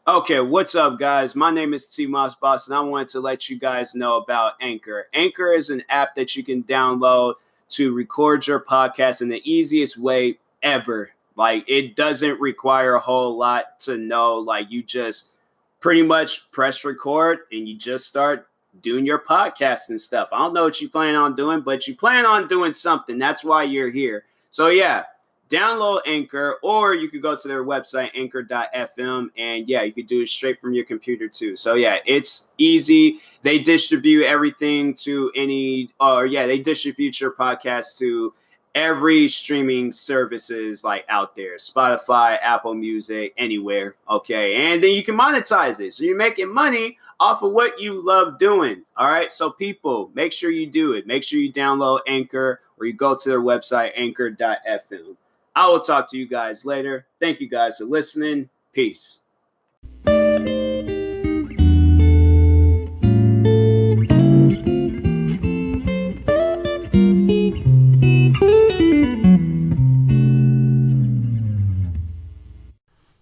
Okay, what's up, guys? My name is TMossBoss, and I wanted to let you guys know about Anchor. Anchor is an app that you can download to record your podcast in the easiest way ever. Like, it doesn't require a whole lot to know. Like, you just pretty much press record and you just start doing your podcast and stuff. I don't know what you plan on doing, but you plan on doing something. That's why you're here. So, yeah, download Anchor, or you could go to their website, anchor.fm, and yeah, you could do it straight from your computer too. So yeah, it's easy. They distribute everything to they distribute your podcast to every streaming services like out there, Spotify, Apple Music, anywhere. Okay, and then you can monetize it, so you're making money off of what you love doing. All right, so people, make sure you do it. Make sure you download Anchor, or you go to their website, anchor.fm. I will talk to you guys later. Thank you guys for listening. Peace.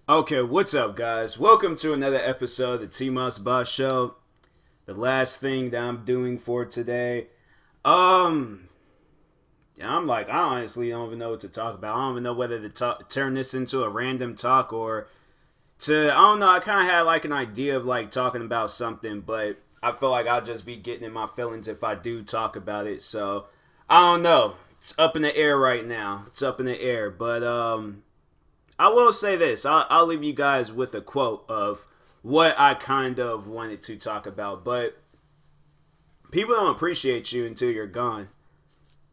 Okay, what's up, guys? Welcome to another episode of the TMossBoss Show. The last thing that I'm doing for today. I honestly don't even know what to talk about. I don't even know whether to turn this into a random talk or I don't know. I kind of had like an idea of like talking about something, but I feel like I'll just be getting in my feelings if I do talk about it. So I don't know. It's up in the air right now. It's up in the air. But I will say this. I'll leave you guys with a quote of what I kind of wanted to talk about. But people don't appreciate you until you're gone.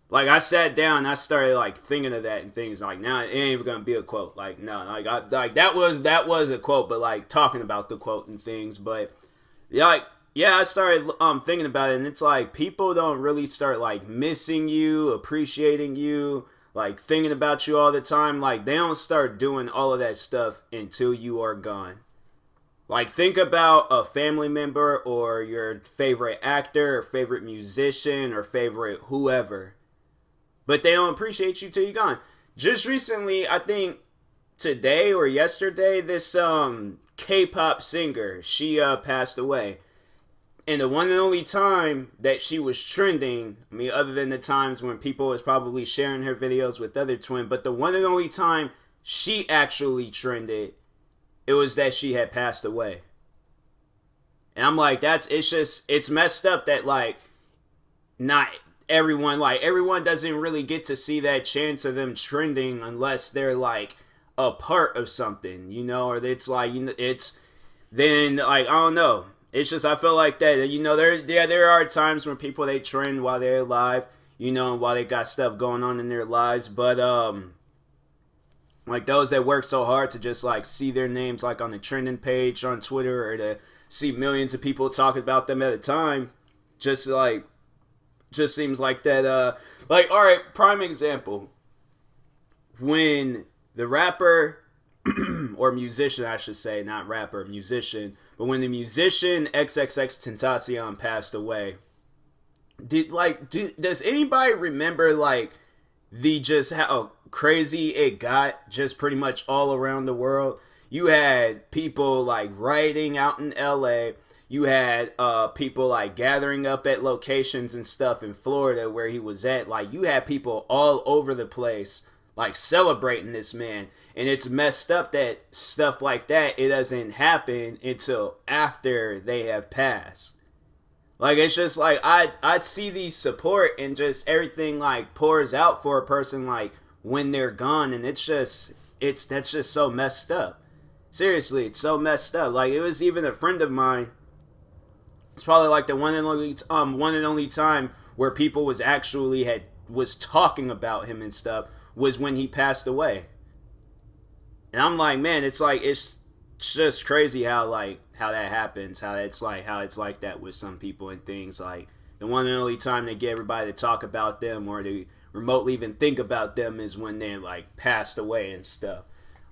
Like, I sat down and I started like thinking of that and things like, now it ain't even gonna be a quote. Like, no, that was a quote, but like talking about the quote and things. But I started thinking about it, and it's like people don't really start like missing you, appreciating you, like thinking about you all the time. Like, they don't start doing all of that stuff until you are gone. Like, think about a family member or your favorite actor or favorite musician or favorite whoever. But they don't appreciate you till you're gone. Just recently, I think today or yesterday, this K-pop singer, she passed away. And the one and only time that she was trending, I mean, other than the times when people was probably sharing her videos with other twins, but the one and only time she actually trended, it was that she had passed away. And I'm like, it's messed up that like not everyone doesn't really get to see that chance of them trending unless they're like a part of something, or it's like, it's then like, I don't know. It's just, I feel like that, there are times when people, they trend while they're alive, while they got stuff going on in their lives, but like those that work so hard to just like see their names like on the trending page on Twitter, or to see millions of people talking about them at a time, just seems like that. Like, all right, prime example, when the rapper or musician, I should say, not rapper, musician, but when the musician XXXTentacion passed away, does anybody remember like just how crazy it got just pretty much all around the world? You had people like rioting out in LA. You had people like gathering up at locations and stuff in Florida where he was at. Like, you had people all over the place like celebrating this man. And it's messed up that stuff like that, it doesn't happen until after they have passed. Like, it's just like I'd see the support and just everything like pours out for a person like when they're gone, and that's just so messed up. Seriously, it's so messed up. Like, it was even a friend of mine. It's probably like the one and only time where people was talking about him and stuff was when he passed away. And I'm like, man, it's just crazy how that happens, how it's like that with some people and things. Like, the one and only time they get everybody to talk about them or to remotely even think about them is when they like passed away and stuff.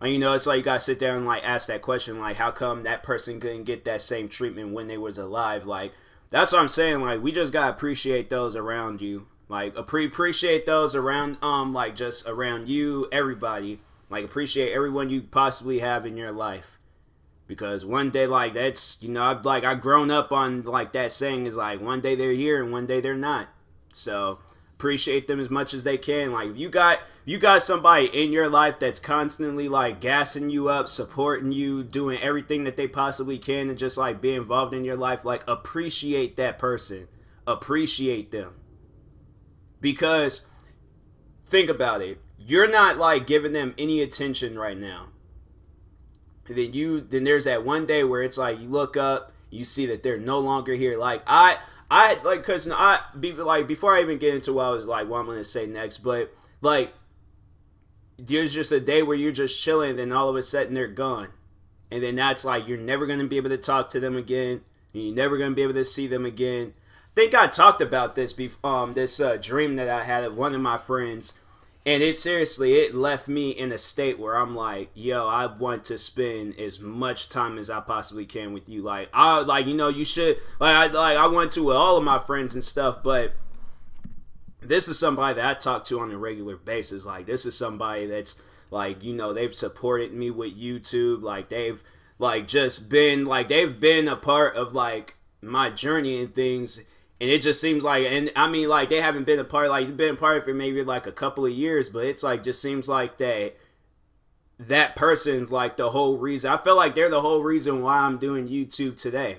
And it's like you gotta sit there and like ask that question, like, how come that person couldn't get that same treatment when they was alive? Like, that's what I'm saying. Like, we just gotta appreciate those around you. Like, appreciate those around, like, just around you, everybody. Like, appreciate everyone you possibly have in your life. Because one day, like, that's, I've grown up on, like, that saying is, like, one day they're here and one day they're not. So, appreciate them as much as they can. Like, if you got somebody in your life that's constantly, like, gassing you up, supporting you, doing everything that they possibly can to just, like, be involved in your life, like, appreciate that person. Appreciate them. Because, think about it. You're not, like, giving them any attention right now. Then there's that one day where it's like you look up, you see that they're no longer here. Like cause before I even get into what I'm gonna say next, but like there's just a day where you're just chilling, and then all of a sudden they're gone, and then that's like you're never gonna be able to talk to them again, and you're never gonna be able to see them again. I think I talked about this dream that I had of one of my friends. And it left me in a state where I'm like, yo, I want to spend as much time as I possibly can with you. You should, I want to with all of my friends and stuff, but this is somebody that I talk to on a regular basis. Like, this is somebody that's, they've supported me with YouTube. Like, they've, they've been a part of, my journey and things. And it just seems like, and I mean, they haven't been a part, you've been a part for maybe, a couple of years, but it's, just seems like that person's, the whole reason. I feel like they're the whole reason why I'm doing YouTube today.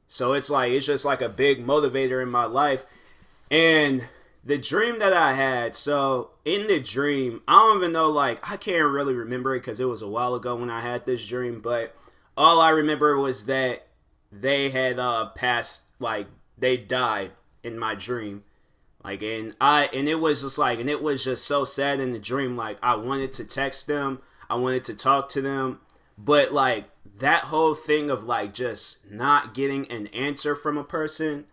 So it's, it's just, a big motivator in my life. And the dream that I had, so, in the dream, I don't even know, I can't really remember it because it was a while ago when I had this dream, but all I remember was that they had, passed, they died in my dream. And it was just so sad in the dream. I wanted to text them, I wanted to talk to them, but that whole thing of just not getting an answer from a person,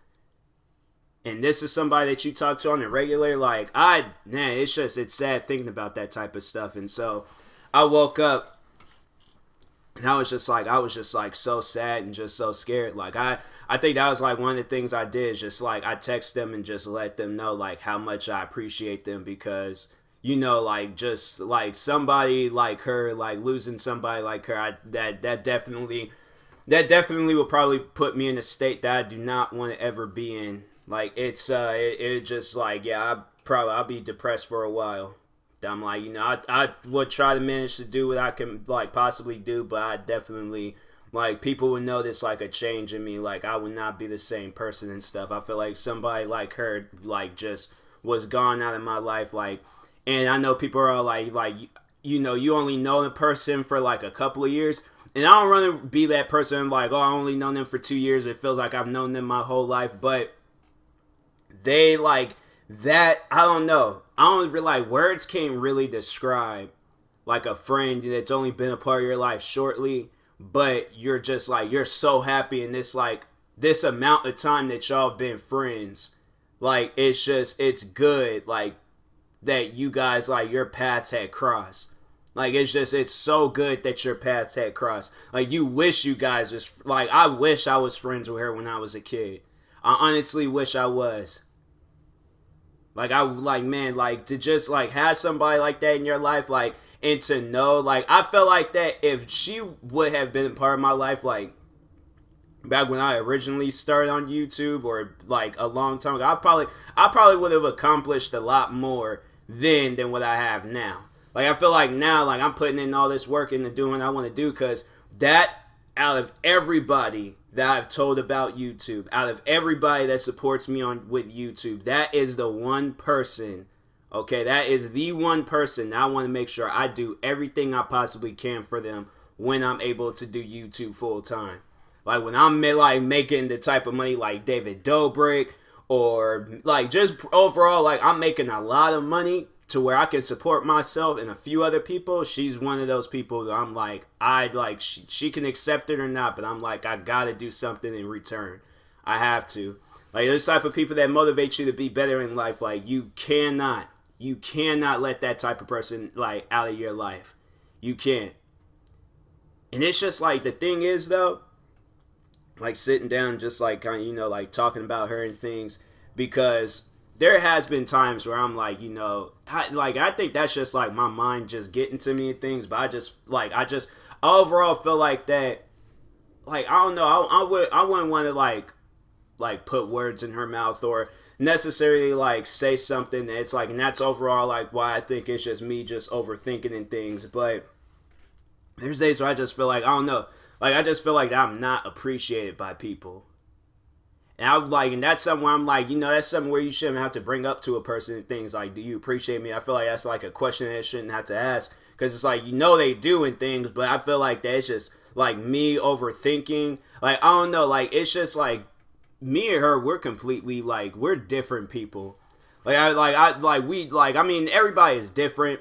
and this is somebody that you talk to on a regular, it's sad thinking about that type of stuff. And so I woke up and I was just so sad and just so scared. I think that was one of the things I did, is just I text them and just let them know how much I appreciate them, because somebody like her, losing somebody like her, that definitely will probably put me in a state that I do not want to ever be in. I'll be depressed for a while. I'm I would try to manage to do what I can possibly do, but I definitely people would notice a change in me. I would not be the same person and stuff. I feel like somebody like her just was gone out of my life. And I know people are all you only know the person for a couple of years, and I don't want to be that person I only known them for 2 years. It feels like I've known them my whole life, but they that, I don't know. I don't really, words can't really describe a friend that's only been a part of your life shortly, but you're just you're so happy in this this amount of time that y'all been friends. It's good that you guys your paths had crossed. It's so good that your paths had crossed. You wish you guys was I wish I was friends with her when I was a kid. I honestly wish I was. To just have somebody like that in your life, and to know, I felt like that if she would have been a part of my life, back when I originally started on YouTube, or a long time ago, I probably would have accomplished a lot more then than what I have now. I feel like now, I'm putting in all this work into doing what I want to do, because that, out of everybody that I've told about YouTube, out of everybody that supports me with YouTube, that is the one person, okay, that is the one person that I want to make sure I do everything I possibly can for them when I'm able to do YouTube full time. When I'm making the type of money like David Dobrik, or just overall, I'm making a lot of money to where I can support myself and a few other people. She's one of those people that I'm she can accept it or not, but I'm I gotta do something in return. I have to. Those type of people that motivate you to be better in life, you cannot let that type of person out of your life. You can't. And it's just the thing is though, sitting down, just kind of talking about her and things, because there has been times where I'm I think that's just my mind just getting to me and things, but I I overall feel like that. Like I don't know, I wouldn't want to like put words in her mouth or necessarily like say something that's like, and that's overall like why I think it's just me just overthinking and things. But there's days where I just feel like I don't know, like I just feel like I'm not appreciated by people. And I'm like, and that's something where I'm like, that's something where you shouldn't have to bring up to a person and things like, do you appreciate me? I feel like that's like a question that I shouldn't have to ask, because it's like, they do and things, but I feel like that's just like me overthinking. Like, I don't know, like it's just like me and her, we're completely like, we're different people. I mean, everybody is different,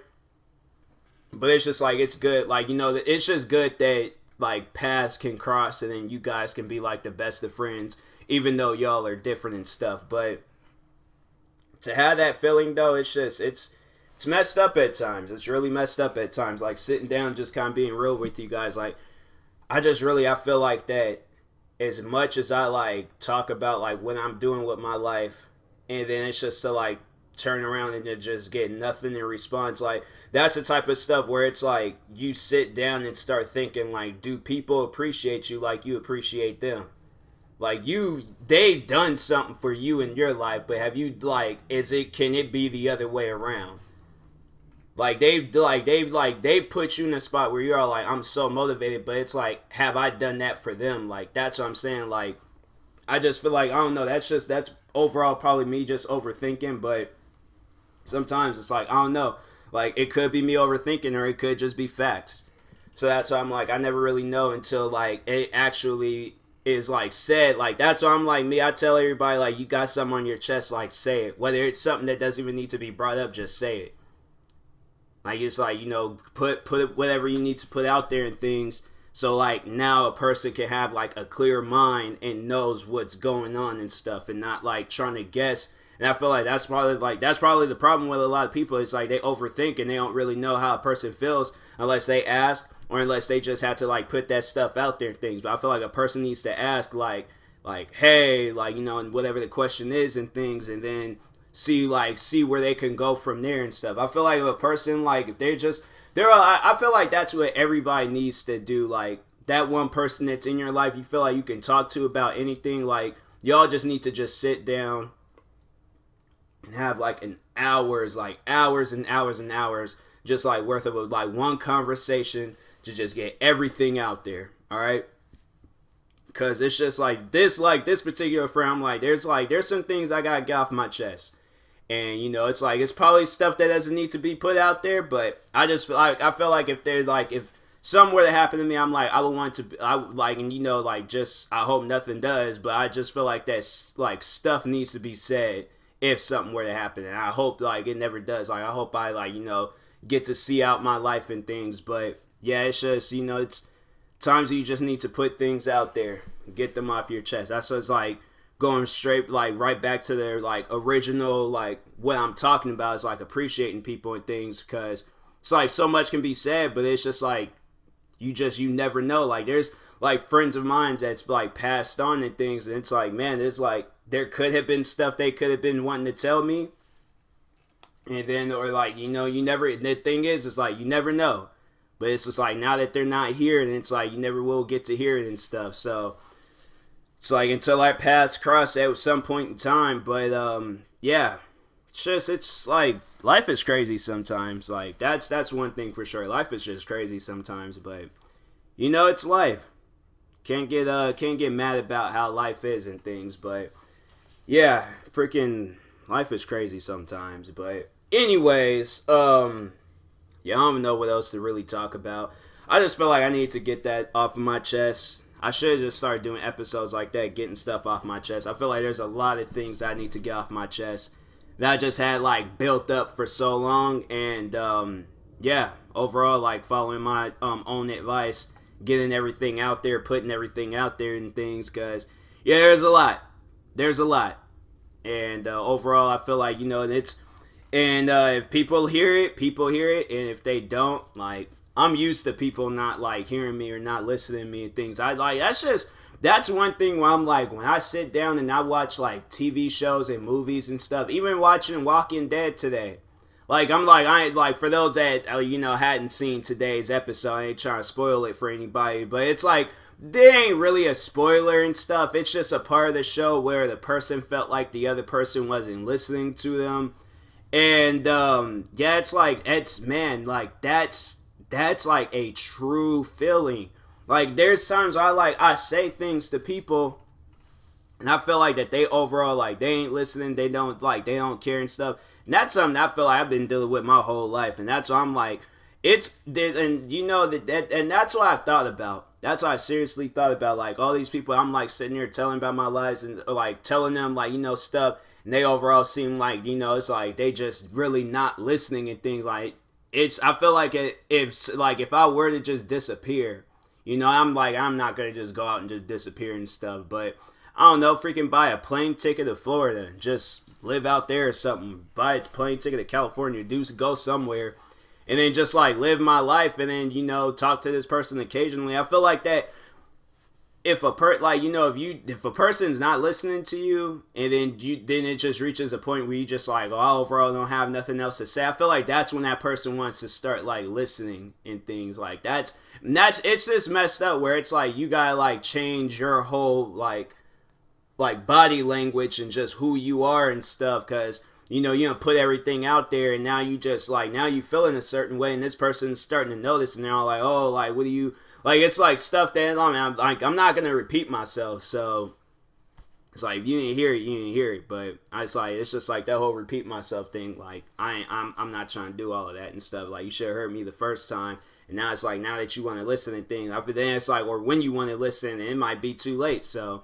but it's just like, it's good. Like, it's just good that like paths can cross and then you guys can be like the best of friends, even though y'all are different and stuff. But to have that feeling though, it's just, it's messed up at times. It's really messed up at times. Like sitting down, just kind of being real with you guys. Like, I feel like that as much as I like talk about like what I'm doing with my life, and then it's just to like turn around and to just get nothing in response. Like, that's the type of stuff where it's like you sit down and start thinking like, do people appreciate you like you appreciate them? Like, they've done something for you in your life, but have you like, can it be the other way around? Like they've put you in a spot where you're all like, I'm so motivated, but it's like, have I done that for them? Like, that's what I'm saying. Like, I just feel like, I don't know, that's overall probably me just overthinking, but sometimes it's like, I don't know, like it could be me overthinking or it could just be facts. So that's why I'm like, I never really know until like it actually is like said. Like, that's why I'm like, I tell everybody, like, you got something on your chest, like say it. Whether it's something that doesn't even need to be brought up, just say it. Like, it's like, put whatever you need to put out there and things, so like now a person can have like a clear mind and knows what's going on and stuff, and not like trying to guess. And I feel like that's probably the problem with a lot of people. It's like they overthink and they don't really know how a person feels unless they ask, or unless they just have to like put that stuff out there and things. But I feel like a person needs to ask like hey, like, and whatever the question is and things, and then see where they can go from there and stuff. I feel like if a person, like, if I feel like that's what everybody needs to do. Like, that one person that's in your life you feel like you can talk to about anything, like, y'all just need to just sit down and have like hours and hours and hours just like worth of like one conversation to just get everything out there. All right, because it's just like this particular friend, I'm like, there's some things I gotta get off my chest. And it's like, it's probably stuff that doesn't need to be put out there, but I just feel like, if something were to happen to me, I'm like, I would want to, I hope nothing does, but I just feel like that's like stuff needs to be said if something were to happen, and I hope like it never does. Like, I hope I get to see out my life and things. But yeah, it's just, it's times you just need to put things out there, get them off your chest. That's what's like going straight like right back to their like original, like what I'm talking about is like appreciating people and things, because it's like so much can be said, but it's just like you never know. Like, there's like friends of mine that's like passed on and things, and it's like, man, there's like, there could have been stuff they could have been wanting to tell me, and then, or like, you never, the thing is like, you never know. But it's just like, now that they're not here, and it's like, you never will get to hear it and stuff. So it's like, until our paths cross at some point in time. But yeah, it's like, life is crazy sometimes. Like, that's one thing for sure. Life is just crazy sometimes. But it's life. Can't get mad about how life is and things. But yeah, freaking life is crazy sometimes. But anyways, yeah, I don't even know what else to really talk about. I just feel like I need to get that off of my chest. I should have just started doing episodes like that, getting stuff off my chest. I feel like there's a lot of things I need to get off my chest that I just had like built up for so long. And yeah, overall, like following my own advice, getting everything out there, putting everything out there and things, because yeah, there's a lot. And overall, I feel like, it's, and if people hear it, and if they don't, like, I'm used to people not like hearing me or not listening to me and things. I like, that's one thing where I'm like, when I sit down and I watch like TV shows and movies and stuff, even watching Walking Dead today, like I ain't like for those that hadn't seen today's episode, I ain't trying to spoil it for anybody, but it's like they ain't really a spoiler and stuff. It's just a part of the show where the person felt like the other person wasn't listening to them. And yeah, it's like that's like a true feeling. Like there's times I say things to people and I feel like that they overall like they ain't listening, they don't care and stuff. And that's something I feel like I've been dealing with my whole life. And that's why I'm like and you know that and that's what I've thought about. That's what I seriously thought about. Like all these people I'm like sitting here telling about my lives and like telling them like, stuff, and they overall seem like, it's like they just really not listening and things like I feel like if I were to just disappear, I'm not gonna just go out and just disappear and stuff, but I don't know, freaking buy a plane ticket to Florida, just live out there or something, buy a plane ticket to California, go somewhere, and then just like live my life, and then talk to this person occasionally. I feel like that if a if a person's not listening to you, and then it just reaches a point where you just like, oh, overall don't have nothing else to say. I feel like that's when that person wants to start like listening and things like that's it's just messed up where it's like you gotta like change your whole like body language and just who you are and stuff, because you don't put everything out there, and now you just like now you feeling a certain way, and this person's starting to notice, and they're all like, oh, like what do you like? It's like stuff that I'm not gonna repeat myself, so it's like if you didn't hear it, you didn't hear it. But it's just like that whole repeat myself thing. Like I'm not trying to do all of that and stuff. Like you should have heard me the first time, and now it's like now that you want to listen and things, after then it's like, or when you want to listen, it might be too late. So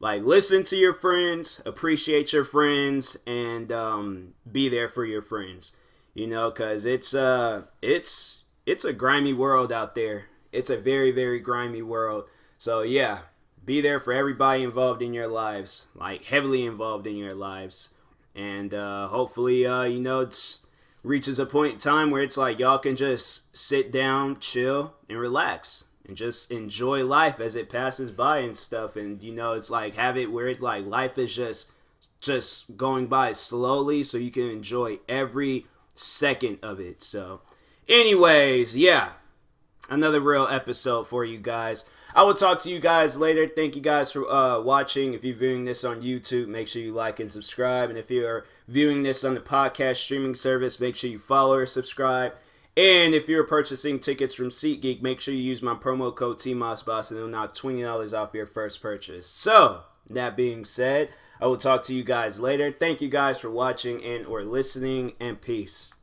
like listen to your friends, appreciate your friends, and be there for your friends. Because it's a grimy world out there. It's a very, very grimy world. So yeah, be there for everybody involved in your lives, like heavily involved in your lives. And hopefully, it reaches a point in time where it's like y'all can just sit down, chill, and relax. And just enjoy life as it passes by and stuff. And, it's like have it where it's like life is just going by slowly so you can enjoy every second of it. So anyways, yeah. Another real episode for you guys. I will talk to you guys later. Thank you guys for watching. If you're viewing this on YouTube, make sure you like and subscribe. And if you're viewing this on the podcast streaming service, make sure you follow or subscribe. And if you're purchasing tickets from SeatGeek, make sure you use my promo code TMossBoss and it'll knock $20 off your first purchase. So, that being said, I will talk to you guys later. Thank you guys for watching and or listening, and peace.